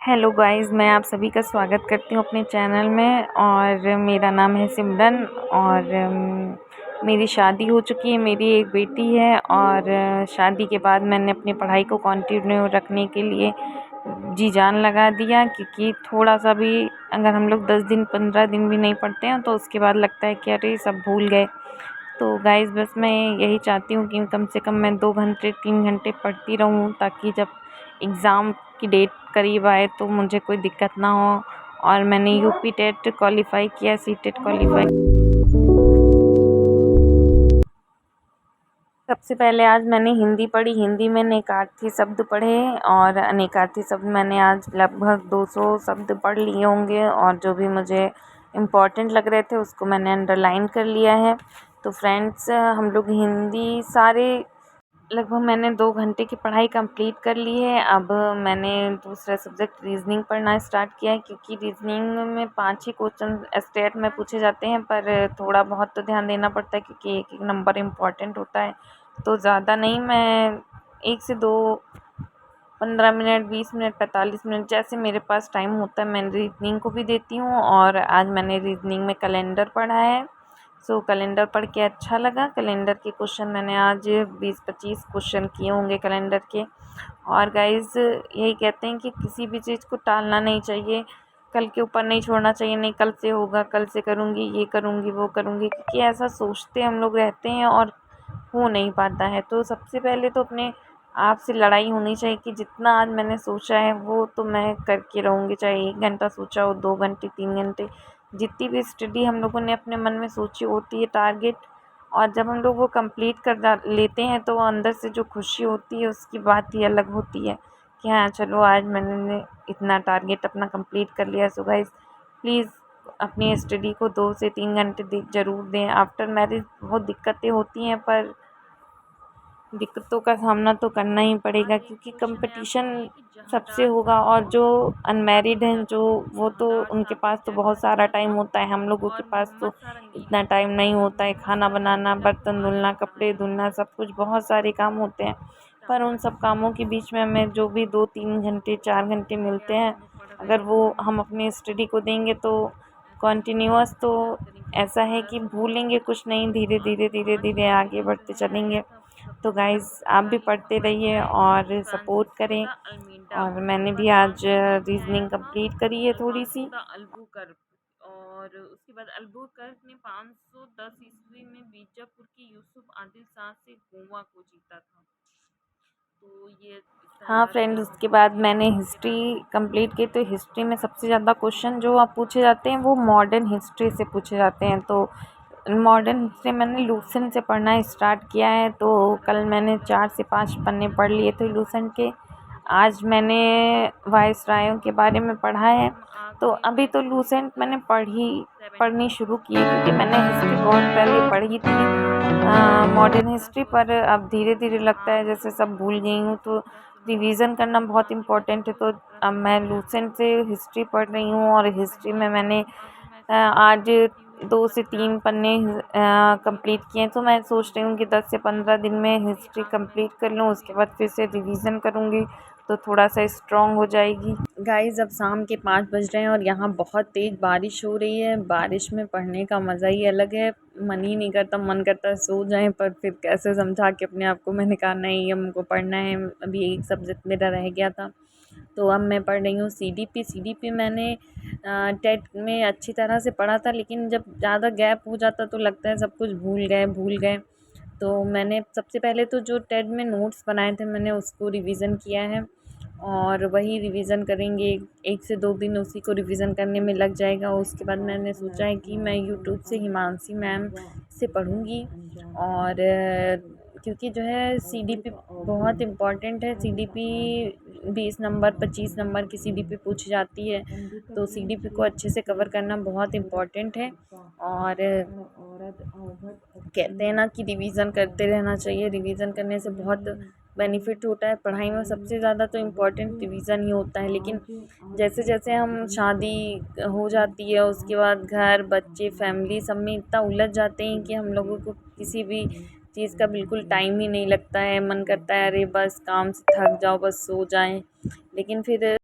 Hello guys, मैं आप सभी का स्वागत करती हूँ अपने चैनल में। और मेरा नाम है सिमरन। और मेरी शादी हो चुकी है, मेरी एक बेटी है। और शादी के बाद मैंने अपनी पढ़ाई को कंटिन्यू रखने के लिए जी जान लगा दिया, क्योंकि थोड़ा सा भी अगर हम लोग 10 दिन 15 दिन भी नहीं पढ़ते हैं तो उसके बाद लगता है कि अरे सब भूल गए। तो गाइस, बस मैं यही चाहती हूँ कि कम से कम मैं 2 घंटे 3 घंटे पढ़ती रहूँ, ताकि जब एग्ज़ाम की डेट करीब आए तो मुझे कोई दिक्कत ना हो। और मैंने यूपी टेट क्वालिफ़ाई किया, सीटेट क्वालिफ़ाई। सबसे पहले आज मैंने हिंदी पढ़ी। हिंदी में अनेकार्थी शब्द पढ़े, और अनेकार्थी शब्द मैंने आज लगभग 200 शब्द पढ़ लिए होंगे। और जो भी मुझे इम्पॉर्टेंट लग रहे थे उसको मैंने अंडरलाइन कर लिया है। तो फ्रेंड्स, हम लोग हिंदी सारे लगभग मैंने 2 घंटे की पढ़ाई कंप्लीट कर ली है। अब मैंने दूसरा सब्जेक्ट रीजनिंग पढ़ना स्टार्ट किया है, क्योंकि रीजनिंग में 5 ही क्वेश्चन स्टेट में पूछे जाते हैं, पर थोड़ा बहुत तो ध्यान देना पड़ता है क्योंकि एक एक नंबर इम्पॉर्टेंट होता है। तो ज़्यादा नहीं, मैं 1 से 2 15 मिनट 20 मिनट 45 मिनट जैसे मेरे पास टाइम होता है मैं रीजनिंग को भी देती हूँ। और आज मैंने रीजनिंग में कैलेंडर पढ़ा है। सो कैलेंडर पढ़ के अच्छा लगा। कैलेंडर के क्वेश्चन मैंने आज 20-25 क्वेश्चन किए होंगे कैलेंडर के। और गाइस, यही कहते हैं कि किसी भी चीज़ को टालना नहीं चाहिए, कल के ऊपर नहीं छोड़ना चाहिए। नहीं, कल से होगा, कल से करूँगी, ये करूँगी, वो करूँगी, क्योंकि ऐसा सोचते हम लोग रहते हैं और हो नहीं पाता है। तो सबसे पहले तो अपने आप से लड़ाई होनी चाहिए कि जितना आज मैंने सोचा है वो तो मैं करके रहूँगी, चाहे 1 घंटा सोचा हो, 2 घंटे 3 घंटे। जितनी भी स्टडी हम लोगों ने अपने मन में सोची होती है टारगेट, और जब हम लोग वो कंप्लीट कर लेते हैं तो अंदर से जो खुशी होती है उसकी बात ही अलग होती है कि हाँ चलो, आज मैंने इतना टारगेट अपना कंप्लीट कर लिया। सो गाइस, प्लीज़ अपनी स्टडी को 2 से 3 घंटे ज़रूर दें। आफ्टर मैरिज बहुत दिक्कतें होती हैं, पर दिक्कतों का सामना तो करना ही पड़ेगा, क्योंकि कंपटीशन सबसे होगा। और जो अनमैरिड हैं, जो वो तो उनके पास तो बहुत सारा टाइम होता है। हम लोगों के पास तो इतना टाइम नहीं होता है। खाना बनाना, बर्तन धुलना, कपड़े धुलना, सब कुछ बहुत सारे काम होते हैं। पर उन सब कामों के बीच में हमें जो भी 2-3 घंटे 4 घंटे मिलते हैं, अगर वो हम अपनी स्टडी को देंगे तो कंटिन्यूअस, तो ऐसा है कि भूलेंगे कुछ नहीं, धीरे धीरे धीरे धीरे आगे बढ़ते चलेंगे। तो गाइज़, आप भी पढ़ते रहिए और सपोर्ट करें। और मैंने भी आज रीजनिंग कंप्लीट करी है थोड़ी सी। और उसके बाद अल्बुकर्क ने 510 ईस्वी में बीजापुर के यूसुफ आदिल शाह से गोवा को जीता था। तो ये इसका हाँ अंदाजा फ्रेंड, लगा उसके सकते बाद हैं कि मैंने कितने हिस्ट्री टाइम में कंप्लीट की। तो हिस्ट्री में सबसे ज़्यादा क्वेश्चन जो आप पूछे जाते हैं वो मॉडर्न हिस्ट्री से पूछे जाते हैं। तो मॉडर्न हिस्ट्री मैंने लूसेंट से पढ़ना स्टार्ट किया है। तो कल मैंने 4 से 5 पन्ने पढ़ लिए थे लूसेंट के। आज मैंने वायसरायों के बारे में पढ़ा है। हम तो आखिरी अभी तो क्वेश्चन लूसेंट मैंने डिस्कस पढ़नी 70 शुरू की है, क्योंकि मैंने हिस्ट्री बहुत पहले पढ़ी थी, मॉडर्न हिस्ट्री। पर अब धीरे धीरे लगता है जैसे सब भूल गई हूँ। तो रिवीज़न करना बहुत इम्पोर्टेंट है। तो अब मैं लूसेंट से हिस्ट्री पढ़ रही हूँ, और हिस्ट्री में मैंने आज 2 से 3 पन्ने कंप्लीट किए हैं। तो मैं सोच रही हूँ कि 10 से 15 दिन में हिस्ट्री कंप्लीट कर लूँ, उसके बाद फिर से रिवीज़न करूँगी तो थोड़ा सा स्ट्रॉन्ग हो जाएगी। गाइस, अब शाम के 5 बज रहे हैं और यहाँ बहुत तेज़ बारिश हो रही है। बारिश में पढ़ने का मज़ा ही अलग है। मन ही नहीं करता, मन करता है सो जाएं, पर फिर कैसे समझा के अपने आप को मैंने कहा नहीं, हमको पढ़ना है। अभी एक सब्जेक्ट मेरा रह गया था, तो अब मैं पढ़ रही हूँ सीडीपी। सीडीपी मैंने टेट में अच्छी तरह से पढ़ा था, लेकिन जब ज़्यादा गैप हो जाता तो लगता है सब कुछ भूल गए। तो मैंने सबसे पहले तो जो टेट में नोट्स बनाए थे मैंने उसको रिवीज़न किया है, और वही रिवीज़न करेंगे। 1 से 2 दिन उसी को रिवीज़न करने में लग जाएगा। उसके बाद मैंने सोचा है कि मैं यूट्यूब से हिमांशी मैम से पढ़ूँगी। और क्योंकि जो है सीडीपी बहुत इम्पॉर्टेंट है। सीडीपी 20 नंबर 25 नंबर की सीडीपी पूछी जाती है। तो सीडीपी को अच्छे से कवर करना बहुत इम्पॉर्टेंट है। और कहते हैं ना कि रिवीज़न करते रहना चाहिए। रिवीज़न करने से बहुत बेनिफिट होता है। पढ़ाई में सबसे ज़्यादा तो इम्पोर्टेंट रिवीज़न ही होता है। लेकिन जैसे जैसे हम शादी हो जाती है उसके बाद घर बच्चे फैमिली सब में इतना उलझ जाते हैं कि हम लोगों को किसी भी चीज़ का बिल्कुल टाइम ही नहीं लगता है। मन करता है अरे बस काम से थक जाओ, बस सो जाएं। लेकिन फिर